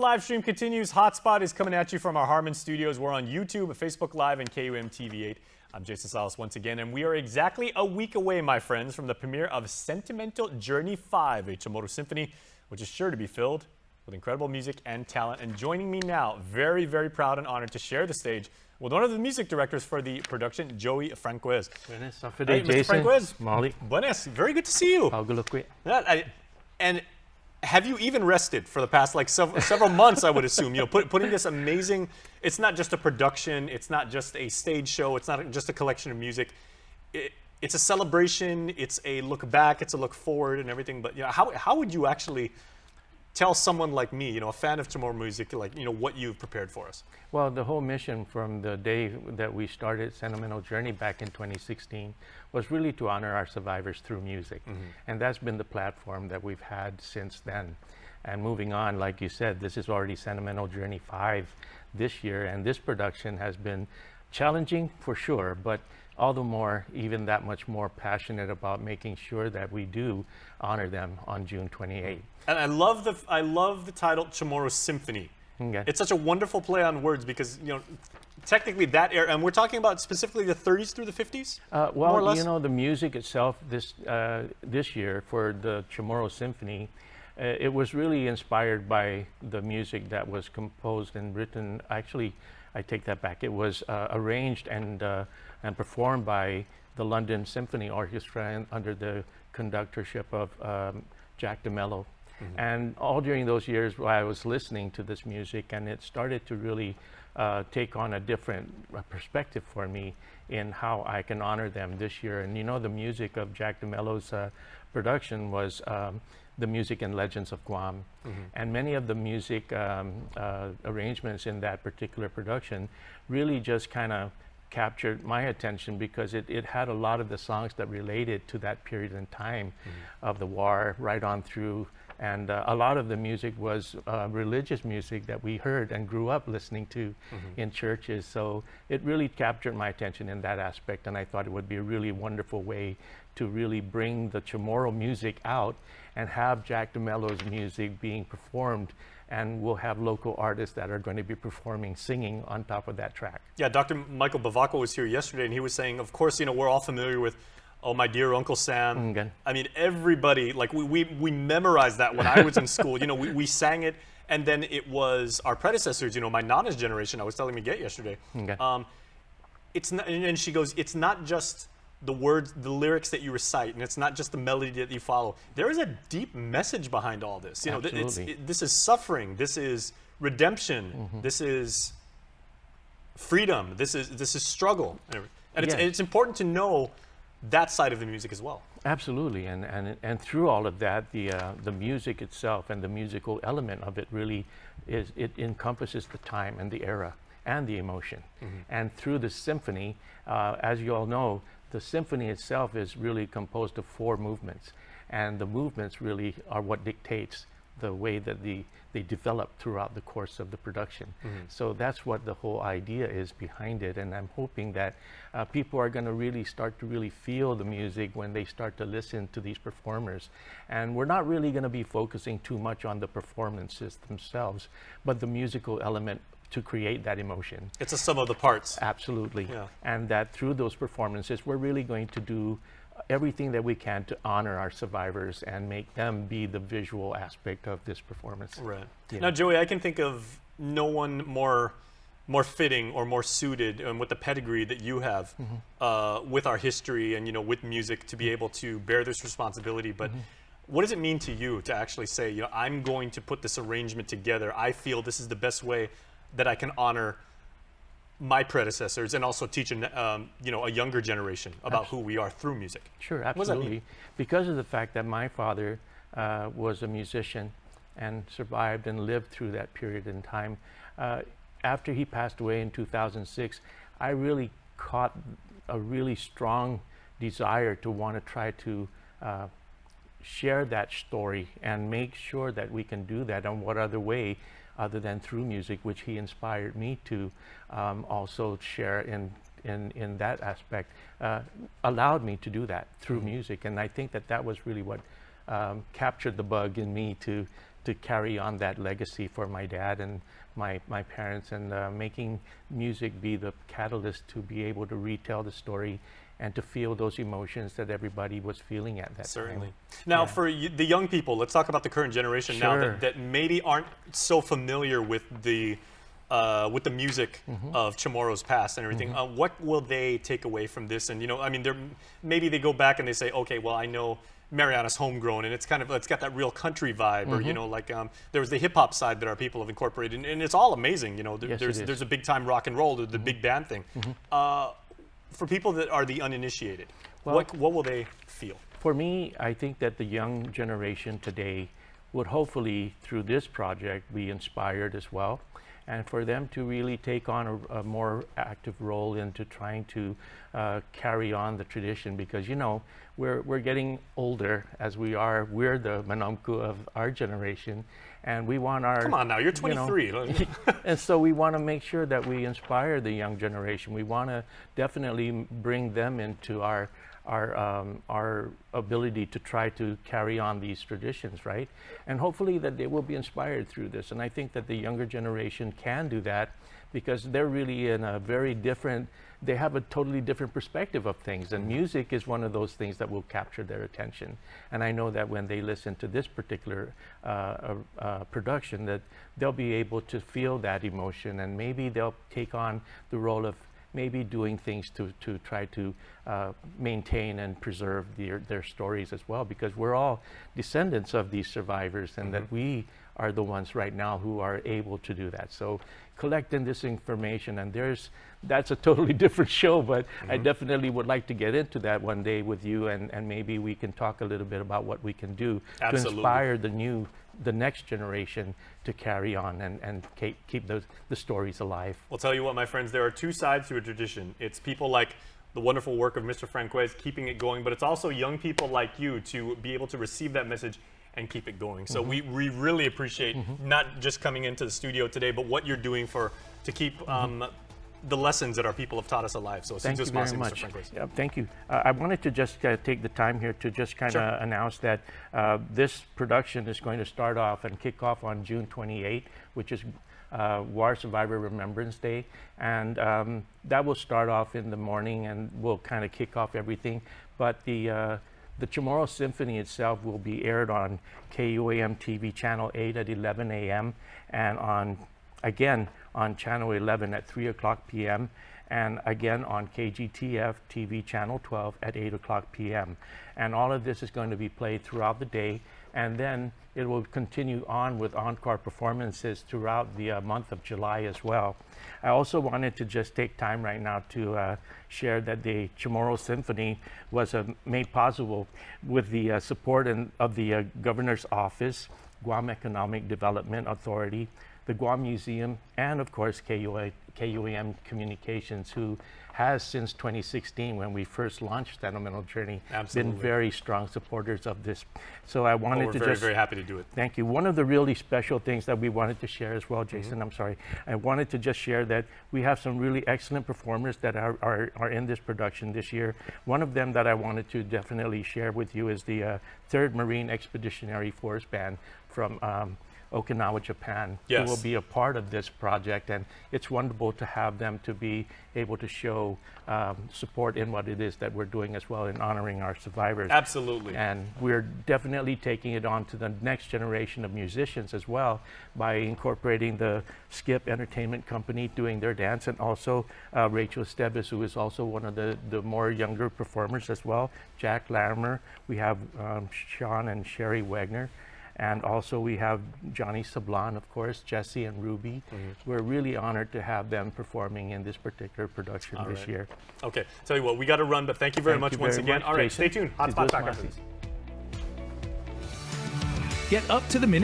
Live stream continues. Hotspot is coming at you from our Harmon studios. We're on YouTube, Facebook Live, and KUM TV8. I'm Jason Salas once again, and we are exactly a week away, my friends, from the premiere of Sentimental Journey 5, a Chamorro symphony, which is sure to be filled with incredible music and talent. And joining me now, very, very proud and honored to share the stage with one of the music directors for the production, Joey Fraquez. Buenas, Hey, Mr. Jason. Fraquez. Molly. Buenas. Very good to see you. And have you even rested for the past several months, I would assume, you know, putting this amazing, it's not just a production, it's not just a stage show, it's not just a collection of music. It's a celebration, it's a look back, it's a look forward and everything. But you know, how would you actually tell someone like me, you know, a fan of Chamorro music, like, you know, what you've prepared for us? Well, the whole mission from the day that we started Sentimental Journey back in 2016 was really to honor our survivors through music. And that's been the platform that we've had since then. And moving on, like you said, this is already Sentimental Journey 5 this year, and this production has been challenging for sure, but all the more, even that much more passionate about making sure that we do honor them on June 28th. And I love the title Chamorro Symphony. Okay. It's such a wonderful play on words because, you know, technically that era, and we're talking about specifically the 30s through the 50s? More or less? You know, the music itself this year for the Chamorro Symphony, it was really inspired by the music that was composed and written. Actually, I take that back. It was arranged and performed by the London Symphony Orchestra under the conductorship of Jack DeMello. And all during those years while I was listening to this music, and it started to really take on a different perspective for me in how I can honor them this year. And you know, the music of Jack DeMello's production was the music and legends of Guam. And many of the music arrangements in that particular production really just kind of captured my attention because it had a lot of the songs that related to that period in time of the war right on through. And a lot of the music was religious music that we heard and grew up listening to in churches. So it really captured my attention in that aspect. And I thought it would be a really wonderful way to really bring the Chamorro music out and have Jack DeMello's music being performed. And we'll have local artists that are going to be performing, singing on top of that track. Yeah, Dr. Michael Bavacco was here yesterday, and he was saying, of course, you know, we're all familiar with Oh, My Dear Uncle Sam. I mean, everybody, like we memorized that when I was in school. You know, we sang it, and then it was our predecessors, you know, my Nana's generation, I was telling Miguel yesterday. It's not, and she goes, it's not just the words, the lyrics that you recite, and it's not just the melody that you follow. There is a deep message behind all this. You know, this is suffering, this is redemption, this is freedom, this is struggle, and it's important to know that side of the music as well. Absolutely, and through all of that, the music itself and the musical element of it really it encompasses the time and the era and the emotion. And through the symphony, as you all know, the symphony itself is really composed of 4 movements, and the movements really are what dictates the way that they develop throughout the course of the production. So that's what the whole idea is behind it, and I'm hoping that people are going to really start to really feel the music when they start to listen to these performers. And we're not really going to be focusing too much on the performances themselves, but the musical element to create that emotion. It's a sum of the parts. Absolutely. Yeah. And that through those performances, we're really going to do everything that we can to honor our survivors and make them be the visual aspect of this performance. Right. Yeah. Now, Joey, I can think of no one more fitting or more suited with the pedigree that you have with our history and, you know, with music to be able to bear this responsibility. But what does it mean to you to actually say, you know, I'm going to put this arrangement together. I feel this is the best way that I can honor my predecessors and also teach you know, a younger generation about who we are through music. Sure, absolutely. What does that mean? Because of the fact that my father was a musician and survived and lived through that period in time. After he passed away in 2006, I really caught a really strong desire to want to try to share that story and make sure that we can do that. And what other way other than through music, which he inspired me to also share in that aspect, allowed me to do that through music. And I think that that was really what captured the bug in me to to carry on that legacy for my dad and my parents, and making music be the catalyst to be able to retell the story and to feel those emotions that everybody was feeling at that Certainly. time. Now, for the young people, let's talk about the current generation now that maybe aren't so familiar with the music of Chamorro's past and everything. What will they take away from this? And I mean, maybe they go back and they say, okay, well, I know Mariana's homegrown, and it's got that real country vibe, or like there was the hip hop side that our people have incorporated, and it's all amazing. There's a big time rock and roll, the big band thing. For people that are the uninitiated, well, what will they feel? For me, I think that the young generation today would hopefully, through this project, be inspired as well, and for them to really take on a more active role into trying to carry on the tradition, because we're getting older as we are. We're the manamku of our generation, and we want our... Come on now, you're 23. And so we want to make sure that we inspire the young generation. We want to definitely bring them into our ability to try to carry on these traditions, right? And hopefully that they will be inspired through this. And I think that the younger generation can do that, because they're really in a very different, they have a totally different perspective of things. And music is one of those things that will capture their attention. And I know that when they listen to this particular production, that they'll be able to feel that emotion, and maybe they'll take on the role of maybe doing things to try to maintain and preserve their stories as well, because we're all descendants of these survivors, and that we are the ones right now who are able to do that. So collecting this information, and that's a totally different show, but I definitely would like to get into that one day with you, and maybe we can talk a little bit about what we can do to inspire the next generation to carry on and keep the stories alive. Well, tell you what, my friends, there are two sides to a tradition. It's people like the wonderful work of Mr. Fraquez keeping it going, but it's also young people like you to be able to receive that message and keep it going. So we really appreciate not just coming into the studio today, but what you're doing to keep the lessons that our people have taught us alive. So thank you very much. Yeah, thank you. I wanted to just take the time here to just kind of announce that this production is going to start off and kick off on June 28th, which is War Survivor Remembrance Day, and that will start off in the morning and will kind of kick off everything. But the Chamorro Symphony itself will be aired on KUAM TV Channel 8 at 11 a.m. and again on Channel 11 at 3 o'clock p.m. and again on KGTF TV Channel 12 at 8 o'clock p.m. And all of this is going to be played throughout the day, and then it will continue on with encore performances throughout the month of July as well. I also wanted to just take time right now to share that the Chamorro Symphony was made possible with the support of the Governor's Office, Guam Economic Development Authority, the Guam Museum, and of course KUAM Communications, who has since 2016, when we first launched Sentimental Journey, been very strong supporters of this. So I wanted we're very happy to do it. Thank you. One of the really special things that we wanted to share as well, Jason, I'm sorry, I wanted to just share that we have some really excellent performers that are in this production this year. One of them that I wanted to definitely share with you is the 3rd Marine Expeditionary Force Band from Okinawa, Japan, who will be a part of this project, and it's wonderful to have them to be able to show support in what it is that we're doing as well in honoring our survivors. Absolutely. And we're definitely taking it on to the next generation of musicians as well by incorporating the Skip Entertainment Company doing their dance, and also Rachel Esteves, who is also one of the more younger performers as well, Jack Larimer, we have Sean and Sherry Wagner, and also we have Johnny Sablan, of course, Jesse and Ruby. We're really honored to have them performing in this particular production this year. Okay, tell you what, we got to run, but thank you very much once again. All right, stay tuned. Hotspot back after this. Get up to the minute